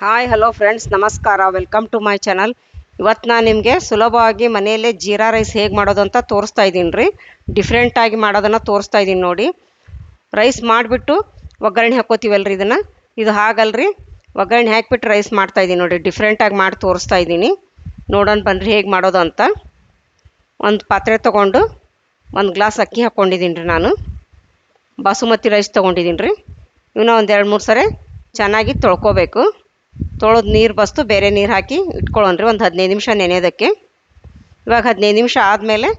Hi hello friends, ನಮಸ್ಕಾರ. Welcome to my channel. ಇವತ್ತು ನಾನು ನಿಮಗೆ ಸುಲಭವಾಗಿ ಮನೆಯಲ್ಲೇ ಜೀರಾ ರೈಸ್ ಹೇಗೆ ಮಾಡೋದು ಅಂತ ತೋರಿಸ್ತಾ ಇದ್ದೀನಿ ರೀ. ಡಿಫ್ರೆಂಟಾಗಿ ಮಾಡೋದನ್ನು ತೋರಿಸ್ತಾ ಇದ್ದೀನಿ ನೋಡಿ. ರೈಸ್ ಮಾಡಿಬಿಟ್ಟು ಒಗ್ಗರಣೆ ಹಾಕೋತೀವಲ್ರಿ, ಇದು ಹಾಗಲ್ರಿ. ಒಗ್ಗರಣೆ ಹಾಕಿಬಿಟ್ಟು ರೈಸ್ ಮಾಡ್ತಾ ಇದ್ದೀನಿ ನೋಡಿ. ಡಿಫ್ರೆಂಟಾಗಿ ಮಾಡಿ ತೋರಿಸ್ತಾ ಇದ್ದೀನಿ. ನೋಡೋಣ ಬನ್ನಿರಿ ಹೇಗೆ ಮಾಡೋದು ಅಂತ. ಒಂದು ಪಾತ್ರೆ ತೊಗೊಂಡು ಒಂದು ಗ್ಲಾಸ್ ಅಕ್ಕಿ ಹಾಕ್ಕೊಂಡಿದ್ದೀನಿ ರೀ. ನಾನು ಬಾಸುಮತಿ ರೈಸ್ ತೊಗೊಂಡಿದ್ದೀನಿ ರೀ. ಇವನ್ನ ಒಂದು 2-3 ಸರಿ ಚೆನ್ನಾಗಿ ತೊಳ್ಕೊಬೇಕು. ತೊಳೆದು ನೀರು ಬಸ್ತು ಬೇರೆ ನೀರು ಹಾಕಿ ಇಟ್ಕೊಳ್ಳೋಣ್ರಿ ಒಂದು 15 ನಿಮಿಷ ನೆನೆಯೋದಕ್ಕೆ. ಇವಾಗ 15 ನಿಮಿಷ ಆದಮೇಲೆ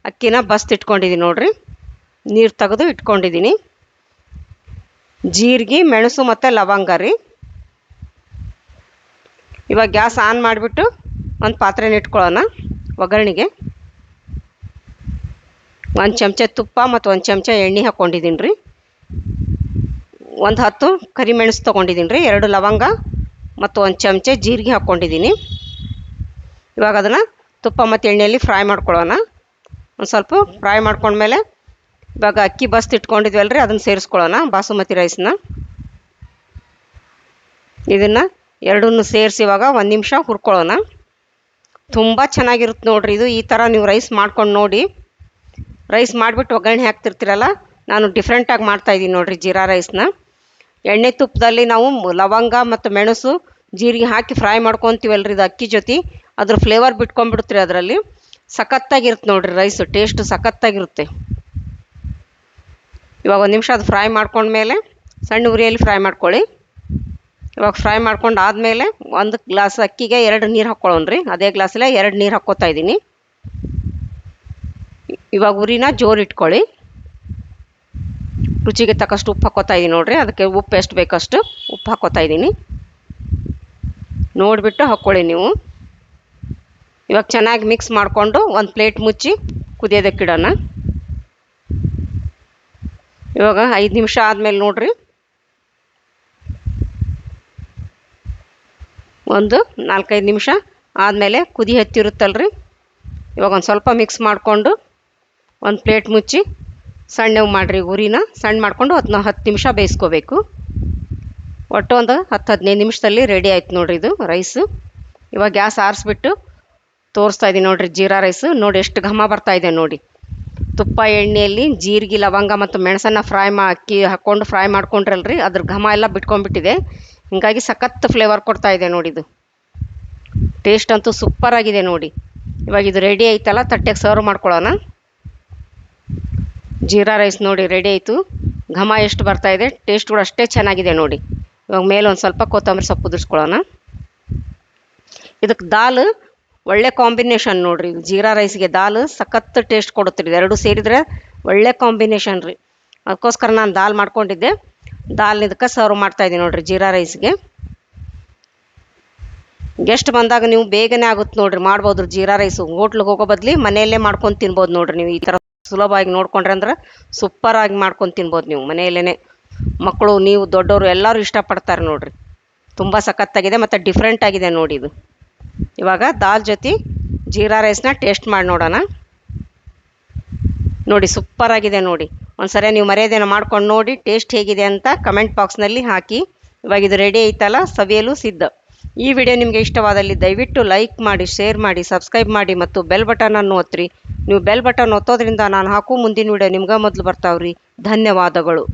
ಅಕ್ಕಿನ ಬಸ್ತು ಇಟ್ಕೊಂಡಿದ್ದೀನಿ ನೋಡಿರಿ. ನೀರು ತೆಗೆದು ಇಟ್ಕೊಂಡಿದ್ದೀನಿ. ಜೀರಿಗೆ, ಮೆಣಸು ಮತ್ತು ಲವಂಗ ರೀ. ಇವಾಗ ಗ್ಯಾಸ್ ಆನ್ ಮಾಡಿಬಿಟ್ಟು ಒಂದು ಪಾತ್ರೆನ ಇಟ್ಕೊಳ್ಳೋಣ. ಒಗ್ಗರಣೆಗೆ 1 ಚಮಚ ತುಪ್ಪ ಮತ್ತು 1 ಚಮಚ ಎಣ್ಣೆ ಹಾಕ್ಕೊಂಡಿದ್ದೀನಿ ರೀ. ಒಂದು 10 ಕರಿಮೆಣಸು ತೊಗೊಂಡಿದ್ದೀನಿ ರೀ. 2 ಲವಂಗ ಮತ್ತು 1 ಚಮಚ ಜೀರಿಗೆ ಹಾಕ್ಕೊಂಡಿದ್ದೀನಿ. ಇವಾಗ ಅದನ್ನು ತುಪ್ಪ ಮತ್ತು ಎಣ್ಣೆಯಲ್ಲಿ ಫ್ರೈ ಮಾಡ್ಕೊಳ್ಳೋಣ. ಒಂದು ಸ್ವಲ್ಪ ಫ್ರೈ ಮಾಡ್ಕೊಂಡ್ಮೇಲೆ ಇವಾಗ ಅಕ್ಕಿ ಬಸ್ತು ಇಟ್ಕೊಂಡಿದ್ವಲ್ರಿ, ಅದನ್ನು ಸೇರಿಸ್ಕೊಳ್ಳೋಣ. ಬಾಸುಮತಿ ರೈಸ್ನ ಇದನ್ನು ಎರಡನ್ನೂ ಸೇರಿಸಿ ಇವಾಗ 1 ನಿಮಿಷ ಹುರ್ಕೊಳ್ಳೋಣ. ತುಂಬ ಚೆನ್ನಾಗಿರುತ್ತೆ ನೋಡಿರಿ ಇದು. ಈ ಥರ ನೀವು ರೈಸ್ ಮಾಡ್ಕೊಂಡು ನೋಡಿ. ರೈಸ್ ಮಾಡಿಬಿಟ್ಟು ಒಗ್ಗರಣೆ ಹಾಕ್ತಿರ್ತೀರಲ್ಲ, ನಾನು ಡಿಫ್ರೆಂಟಾಗಿ ಮಾಡ್ತಾಯಿದ್ದೀನಿ ನೋಡಿರಿ ಜೀರಾ ರೈಸ್ನ. ಎಣ್ಣೆ ತುಪ್ಪದಲ್ಲಿ ನಾವು ಲವಂಗ ಮತ್ತು ಮೆಣಸು ಜೀರಿಗೆ ಹಾಕಿ ಫ್ರೈ ಮಾಡ್ಕೊತೀವಲ್ರಿ, ಇದು ಅಕ್ಕಿ ಜೊತೆ ಅದ್ರ ಫ್ಲೇವರ್ ಬಿಟ್ಕೊಂಡ್ಬಿಡುತ್ತೆ ಅದರಲ್ಲಿ. ಸಖತ್ತಾಗಿರುತ್ತೆ ನೋಡಿರಿ ರೈಸು, ಟೇಸ್ಟು ಸಖತ್ತಾಗಿರುತ್ತೆ. ಇವಾಗ 1 ನಿಮಿಷ ಅದು ಫ್ರೈ ಮಾಡ್ಕೊಂಡ್ಮೇಲೆ ಸಣ್ಣ ಉರಿಯಲ್ಲಿ ಫ್ರೈ ಮಾಡ್ಕೊಳ್ಳಿ. ಇವಾಗ ಫ್ರೈ ಮಾಡ್ಕೊಂಡು ಆದಮೇಲೆ 1 ಗ್ಲಾಸ್ ಅಕ್ಕಿಗೆ 2 ನೀರು ಹಾಕ್ಕೊಳ್ಳೋಣ್ರಿ. ಅದೇ ಗ್ಲಾಸಲ್ಲೇ 2 ನೀರು ಹಾಕ್ಕೋತಾ ಇದ್ದೀನಿ. ಇವಾಗ ಉರಿನ ಜೋರು ಇಟ್ಕೊಳ್ಳಿ. ರುಚಿಗೆ ತಕ್ಕಷ್ಟು ಉಪ್ಪು ಹಾಕ್ಕೋತಾ ಇದ್ದೀನಿ ನೋಡಿರಿ. ಅದಕ್ಕೆ ಉಪ್ಪು ಎಷ್ಟು ಬೇಕಷ್ಟು ಉಪ್ಪು ಹಾಕ್ಕೋತಾ ಇದ್ದೀನಿ. ನೋಡಿಬಿಟ್ಟು ಹಾಕ್ಕೊಳ್ಳಿ ನೀವು. ಇವಾಗ ಚೆನ್ನಾಗಿ ಮಿಕ್ಸ್ ಮಾಡಿಕೊಂಡು ಒಂದು ಪ್ಲೇಟ್ ಮುಚ್ಚಿ ಕುದಿಯೋದಕ್ಕಿಡೋಣ. ಇವಾಗ 5 ನಿಮಿಷ ಆದಮೇಲೆ ನೋಡಿರಿ, ಒಂದು 4-5 ನಿಮಿಷ ಆದಮೇಲೆ ಕುದಿ ಹತ್ತಿರುತ್ತಲ್ರಿ. ಇವಾಗ ಒಂದು ಸ್ವಲ್ಪ ಮಿಕ್ಸ್ ಮಾಡಿಕೊಂಡು ಒಂದು ಪ್ಲೇಟ್ ಮುಚ್ಚಿ ಸಣ್ಣವು ಮಾಡಿರಿ. ಉರಿನ ಸಣ್ಣ ಮಾಡಿಕೊಂಡು 10 ನಿಮಿಷ ಬೇಯಿಸ್ಕೋಬೇಕು. ಒಟ್ಟು ಒಂದು 10-15 ನಿಮಿಷದಲ್ಲಿ ರೆಡಿ ಆಯ್ತು ನೋಡಿರಿ ಇದು ರೈಸು. ಇವಾಗ ಗ್ಯಾಸ್ ಆರಿಸ್ಬಿಟ್ಟು ತೋರಿಸ್ತಾ ಇದ್ದೀನಿ ನೋಡಿರಿ ಜೀರಾ ರೈಸು. ನೋಡಿ ಎಷ್ಟು ಘಮ ಬರ್ತಾ ಇದೆ ನೋಡಿ. ತುಪ್ಪ ಎಣ್ಣೆಯಲ್ಲಿ ಜೀರಿಗೆ, ಲವಂಗ ಮತ್ತು ಮೆಣಸನ್ನು ಅಕ್ಕಿ ಹಾಕ್ಕೊಂಡು ಫ್ರೈ ಮಾಡ್ಕೊಂಡ್ರಲ್ರಿ, ಅದ್ರ ಘಮ ಎಲ್ಲ ಬಿಟ್ಕೊಂಡ್ಬಿಟ್ಟಿದೆ. ಹೀಗಾಗಿ ಸಖತ್ ಫ್ಲೇವರ್ ಕೊಡ್ತಾ ಇದೆ ನೋಡಿ. ಇದು ಟೇಸ್ಟ್ ಅಂತೂ ಸೂಪರಾಗಿದೆ ನೋಡಿ. ಇವಾಗ ಇದು ರೆಡಿ ಆಯ್ತಲ್ಲ, ತಟ್ಟೆಗೆ ಸರ್ವ್ ಮಾಡ್ಕೊಳ್ಳೋಣ. ಜೀರಾ ರೈಸ್ ನೋಡಿ ರೆಡಿ ಆಯಿತು. ಘಮ ಎಷ್ಟು ಬರ್ತಾ ಇದೆ, ಟೇಸ್ಟ್ ಕೂಡ ಅಷ್ಟೇ ಚೆನ್ನಾಗಿದೆ ನೋಡಿ. ಇವಾಗ ಮೇಲೆ ಒಂದು ಸ್ವಲ್ಪ ಕೊತ್ತಂಬರಿ ಸೊಪ್ಪು ಉದುರಿಸ್ಕೊಳ್ಳೋಣ. ಇದಕ್ಕೆ ದಾಲ್ ಒಳ್ಳೆ ಕಾಂಬಿನೇಷನ್ ನೋಡಿರಿ. ಜೀರಾ ರೈಸ್ಗೆ ದಾಲ್ ಸಖತ್ ಟೇಸ್ಟ್ ಕೊಡುತ್ತೆ. ಇದು 2 ಸೇರಿದರೆ ಒಳ್ಳೆ ಕಾಂಬಿನೇಷನ್ ರೀ. ಅದಕ್ಕೋಸ್ಕರ ನಾನು ದಾಲ್ ಮಾಡ್ಕೊಂಡಿದ್ದೆ. ದಾಲ್ನ ಇದಕ್ಕೆ ಸರ್ವ್ ಮಾಡ್ತಾಯಿದ್ದೀನಿ ನೋಡಿರಿ ಜೀರಾ ರೈಸ್ಗೆ. ಗೆಸ್ಟ್ ಬಂದಾಗ ನೀವು ಬೇಗನೆ ಆಗುತ್ತೆ ನೋಡಿರಿ, ಮಾಡ್ಬೋದು ಜೀರಾ ರೈಸು. ಹೋಟ್ಲಿಗೆ ಹೋಗೋ ಬದಲಿ ಮನೆಯಲ್ಲೇ ಮಾಡ್ಕೊಂಡು ತಿನ್ಬೋದು ನೋಡಿರಿ ನೀವು. ಈ ಥರ ಸುಲಭವಾಗಿ ನೋಡ್ಕೊಂಡ್ರೆ ಅಂದ್ರೆ ಸೂಪರಾಗಿ ಮಾಡ್ಕೊಂಡು ತಿನ್ಬೋದು ನೀವು ಮನೆಯಲ್ಲೇ. ಮಕ್ಕಳು, ನೀವು, ದೊಡ್ಡವರು ಎಲ್ಲರೂ ಇಷ್ಟಪಡ್ತಾರೆ ನೋಡಿರಿ. ತುಂಬ ಸಖತ್ತಾಗಿದೆ ಮತ್ತು ಡಿಫ್ರೆಂಟ್ ಆಗಿದೆ ನೋಡಿ ಇದು. ಇವಾಗ ದಾಲ್ ಜೊತೆ ಜೀರಾ ರೈಸ್ನ ಟೇಸ್ಟ್ ಮಾಡಿ ನೋಡೋಣ. ನೋಡಿ ಸೂಪರಾಗಿದೆ ನೋಡಿ. ಒಂದ್ಸರಿ ನೀವು ಮರ್ಯಾದೆನ ಮಾಡ್ಕೊಂಡು ನೋಡಿ ಟೇಸ್ಟ್ ಹೇಗಿದೆ ಅಂತ ಕಮೆಂಟ್ ಬಾಕ್ಸ್ನಲ್ಲಿ ಹಾಕಿ. ಇವಾಗ ಇದು ರೆಡಿ ಐತಲ್ಲ, ಸವಿಯಲು ಸಿದ್ಧ. ಈ ವಿಡಿಯೋ ನಿಮಗೆ ಇಷ್ಟವಾದಲ್ಲಿ ದಯವಿಟ್ಟು ಲೈಕ್ ಮಾಡಿ, ಶೇರ್ ಮಾಡಿ, ಸಬ್ಸ್ಕ್ರೈಬ್ ಮಾಡಿ ಮತ್ತು ಬೆಲ್ ಬಟನನ್ನು ಒತ್ತಿರಿ. ನೀವು ಬೆಲ್ ಬಟನ್ ಒತ್ತೋದ್ರಿಂದ ನಾನು ಹಾಕೋ ಮುಂದಿನ ವಿಡಿಯೋ ನಿಮ್ಗೆ ಮೊದಲು ಬರ್ತಾವ್ರಿ. ಧನ್ಯವಾದಗಳು.